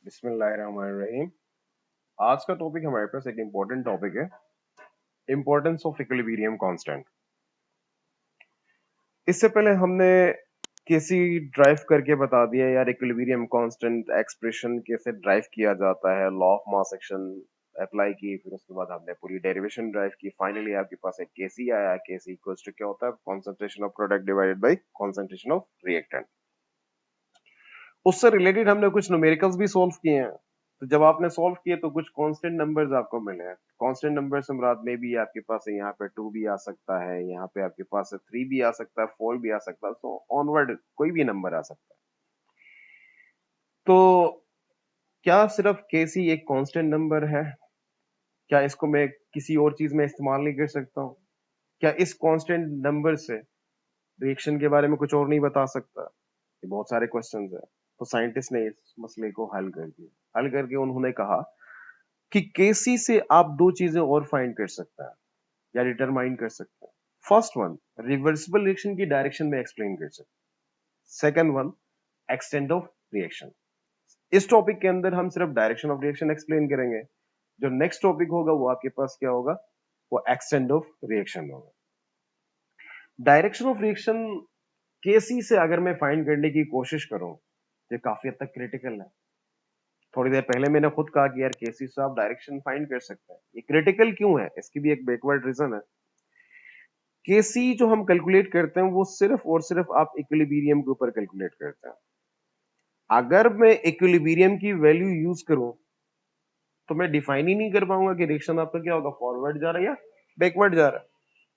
बिस्मिल्लाहिर्रहमानिर्रहीम। आज का टॉपिक हमारे पास एक इम्पोर्टेंट टॉपिक है, इम्पोर्टेंस ऑफ इक्विलिब्रियम कांस्टेंट। इससे पहले हमने कैसी ड्राइव करके बता दिया यार इक्विलिब्रियम कांस्टेंट एक्सप्रेशन कैसे ड्राइव किया जाता है, law of mass action apply की, फिर उसके बाद हमने पूरी डेरिवेशन ड्राइव की। फाइनली आपके पास एक केसी आया। केसी इक्वल्स टू क्या होता है? Concentration of product divided by concentration of reactant. उससे रिलेटेड हमने कुछ न्यूमेरिकल्स भी सॉल्व किए हैं। तो जब आपने सॉल्व किए तो कुछ कांस्टेंट नंबर्स आपको मिले हैं। कांस्टेंट नंबर से मुराद में भी आपके पास है, यहाँ पे 2 भी आ सकता है, यहाँ पे आपके पास 3 भी आ सकता है, 4 भी आ सकता है, तो ऑनवर्ड कोई भी नंबर आ सकता है। तो क्या सिर्फ केसी एक कांस्टेंट नंबर है? क्या इसको मैं किसी और चीज में इस्तेमाल नहीं कर सकता हूँ? क्या इस कांस्टेंट नंबर से रिएक्शन के बारे में कुछ और नहीं बता सकता? ये बहुत सारे क्वेश्चंस है। तो साइंटिस्ट ने इस मसले को हल कर दिया। हल करके उन्होंने कहा कि केसी से आप दो चीजें और फाइंड कर सकते हैं या डिटरमाइन कर सकते हैं। फर्स्ट वन, रिवर्सिबल रिएक्शन की डायरेक्शन में एक्सप्लेन कर सकते हैं। Second one, extent of reaction. इस टॉपिक के अंदर हम सिर्फ डायरेक्शन ऑफ रिएक्शन एक्सप्लेन करेंगे। जो नेक्स्ट टॉपिक होगा वो आपके पास क्या होगा? वो एक्सटेंट ऑफ रिएक्शन होगा। डायरेक्शन ऑफ रिएक्शन केसी से अगर मैं फाइंड करने की कोशिश करूं, ये काफी हद तक क्रिटिकल है। थोड़ी देर पहले मैंने खुद कहा कि यार केसी से आप डायरेक्शन फाइंड कर सकते हैं। ये क्रिटिकल क्यों है? इसकी भी एक बैकवर्ड रीजन है। केसी जो हम कैलकुलेट करते हैं वो सिर्फ और सिर्फ आप इक्विलिब्रियम के ऊपर कैलकुलेट करते हैं। अगर मैं इक्विलिब्रियम की वैल्यू यूज करूं तो मैं डिफाइन ही नहीं कर पाऊंगा कि रिएक्शन आपका क्या होगा, फॉरवर्ड जा रहा है या बैकवर्ड जा रहा है।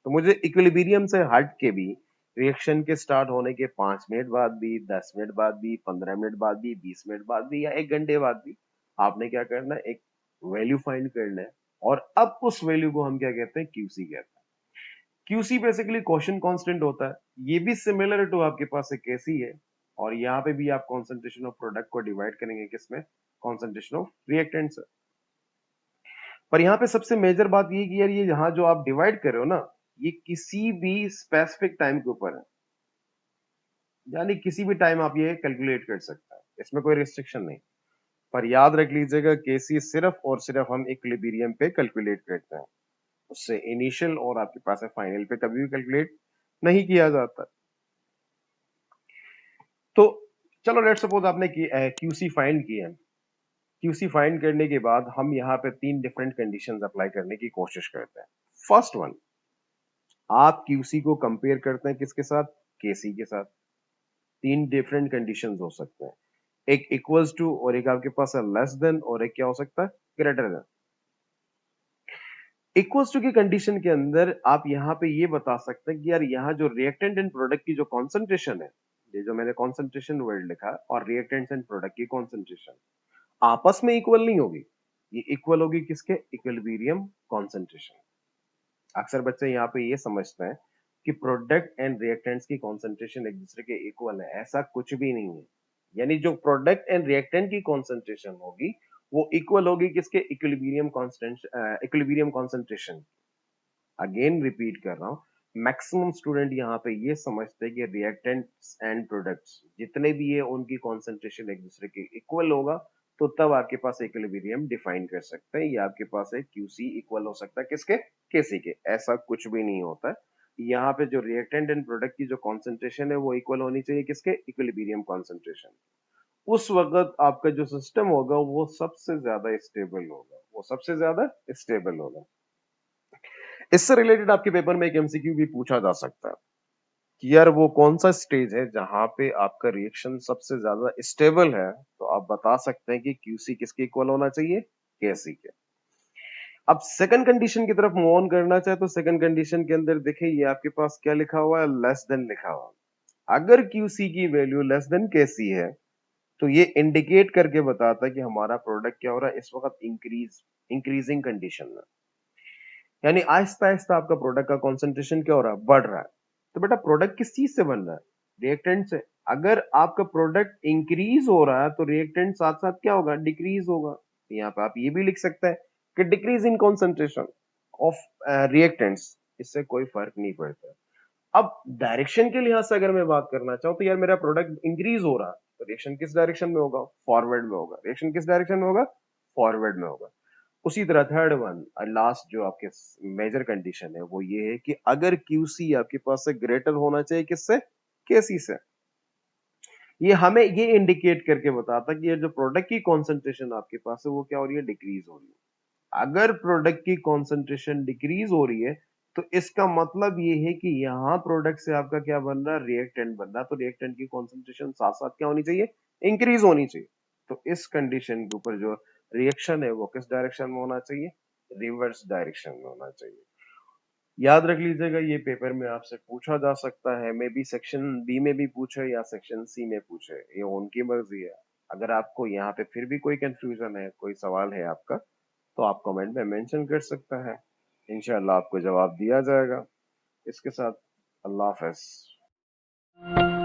तो मुझे इक्विलिब्रियम से हट के भी रिएक्शन के स्टार्ट होने के 5 मिनट बाद भी, 10 मिनट बाद भी, 15 मिनट बाद भी, 20 मिनट बाद भी या 1 घंटे बाद भी आपने क्या करना है? एक वैल्यू फाइंड करना है। और अब उस वैल्यू को हम क्या कहते हैं? क्यूसी कहते हैं। क्यूसी बेसिकली क्वेश्चन कांस्टेंट होता है। ये भी सिमिलर टू आपके पास एक केसी है। और यहाँ पे भी आप कॉन्सेंट्रेशन ऑफ प्रोडक्ट को डिवाइड करेंगे किसमें? कॉन्सेंट्रेशन ऑफ रिएक्टेंट से। पर यहाँ पे सबसे मेजर बात ये कि यार ये यहाँ जो आप डिवाइड कर रहे हो ना, ये किसी भी स्पेसिफिक टाइम के ऊपर है। यानी किसी भी टाइम आप ये कैलकुलेट कर सकते हैं, इसमें कोई रिस्ट्रिक्शन नहीं। पर याद रख लीजिएगा केसी सिर्फ और सिर्फ हम इक्विलिब्रियम पे कैलकुलेट करते हैं। उससे इनिशियल और आपके पास है फाइनल पे कभी भी कैलकुलेट नहीं किया जाता। तो चलो लेट सपोज आपने क्यूसी फाइंड किया। क्यूसी फाइंड करने के बाद हम यहाँ पे 3 डिफरेंट कंडीशंस अप्लाई करने की कोशिश करते हैं। फर्स्ट वन, आप क्यूसी को कंपेयर करते हैं किसके साथ? केसी के साथ। 3 डिफरेंट कंडीशंस हो सकते हैं, एक इक्वल्स टू और एक आपके पास है लेस देन और एक क्या हो सकता है? Greater than. इक्वल्स टू की कंडीशन के अंदर आप यहाँ पे ये बता सकते हैं कि यार यहाँ जो रिएक्टेंट एंड प्रोडक्ट की जो कॉन्सेंट्रेशन है, ये जो मैंने कॉन्सेंट्रेशन वर्ड लिखा, और रिएक्टेंट्स एंड प्रोडक्ट की कॉन्सेंट्रेशन आपस में इक्वल नहीं होगी। ये इक्वल होगी किसके? Equilibrium concentration. अक्सर बच्चे यहाँ पे ये समझते हैं कि प्रोडक्ट एंड रिएक्टेंट्स की कॉन्सेंट्रेशन एक दूसरे के इक्वल है। ऐसा कुछ भी नहीं है। यानी जो प्रोडक्ट एंड रिएक्टेंट की कॉन्सेंट्रेशन होगी वो इक्वल होगी किसके? Equilibrium concentration. अगेन रिपीट कर रहा हूं, मैक्सिमम स्टूडेंट यहाँ पे ये समझते हैं कि रिएक्टेंट्स एंड प्रोडक्ट्स जितने भी है उनकी कॉन्सेंट्रेशन एक दूसरे के इक्वल होगा, तो तब आपके पास इक्विलिब्रियम डिफाइन कर सकते हैं। या आपके पास है क्यूसी इक्वल हो सकता है किसके? केसी के। ऐसा कुछ भी नहीं होता है। यहाँ पे जो रिएक्टेंट एंड प्रोडक्ट की जो कॉन्सेंट्रेशन है वो इक्वल होनी चाहिए किसके? Equilibrium concentration. उस वक्त आपका जो सिस्टम होगा वो सबसे ज्यादा स्टेबल होगा, वो सबसे ज्यादा स्टेबल होगा। इससे रिलेटेड आपके पेपर में एक एमसीक्यू भी पूछा जा सकता है कि यार वो कौन सा स्टेज है जहां पे आपका रिएक्शन सबसे ज्यादा स्टेबल है। तो आप बता सकते हैं कि क्यूसी किसके इक्वल होना चाहिए? केसी के। अब सेकंड कंडीशन की तरफ मूव ऑन करना चाहे तो सेकंड कंडीशन के अंदर देखिए ये आपके पास क्या लिखा हुआ है? लेस देन लिखा हुआ है। अगर क्यूसी की वैल्यू लेस देन केसी है तो ये इंडिकेट करके बताता है कि हमारा प्रोडक्ट क्या हो रहा है इस वक्त? इंक्रीजिंग कंडीशन में। यानी आहिस्ता आहिस्ता आपका प्रोडक्ट का कॉन्सेंट्रेशन क्या हो रहा है? बढ़ रहा है। तो बेटा प्रोडक्ट किस चीज से बन रहा है? रिएक्टेंट से। अगर आपका प्रोडक्ट इंक्रीज हो रहा है तो रिएक्टेंट साथ साथ क्या होगा? डिक्रीज होगा। यहाँ पे आप ये भी लिख सकते हैं कि decrease in concentration of reactants, इससे कोई फर्क नहीं पड़ता। अब डायरेक्शन के लिहाज से अगर मैं बात करना चाहूँ तो यार मेरा प्रोडक्ट इंक्रीज हो रहा है तो रिएक्शन किस डायरेक्शन में होगा? फॉरवर्ड में होगा। रिएक्शन किस डायरेक्शन में होगा? फॉरवर्ड में होगा। उसी तरह थर्ड वन लास्ट जो आपके मेजर कंडीशन है वो ये है कि अगर क्यूसी आपके पास से ग्रेटर होना चाहिए किससे? केसी से। ये हमें ये इंडिकेट करके बताता कि ये जो प्रोडक्ट की कॉन्सेंट्रेशन आपके पास है वो क्या हो रही है? डिक्रीज हो रही है। अगर प्रोडक्ट की कॉन्सेंट्रेशन डिक्रीज हो रही है तो इसका मतलब ये है कि यहाँ प्रोडक्ट से आपका क्या बन रहा है? रिएक्टेंट बन रहा है। तो रिएक्टेंट की कॉन्सेंट्रेशन साथ साथ क्या होनी चाहिए? इंक्रीज होनी चाहिए। तो इस कंडीशन के ऊपर जो रिएक्शन है वो किस डायरेक्शन में होना चाहिए? रिवर्स डायरेक्शन में होना चाहिए। याद रख लीजिएगा ये पेपर में आपसे पूछा जा सकता है, मे बी सेक्शन बी में भी पूछे या सेक्शन सी में पूछे, ये उनकी मर्जी है। अगर आपको यहाँ पे फिर भी कोई कंफ्यूजन है, कोई सवाल है आपका, तो आप कमेंट में मेंशन कर सकता है। इंशाल्लाह आपको जवाब दिया जाएगा। इसके साथ अल्लाह हाफ़िज़।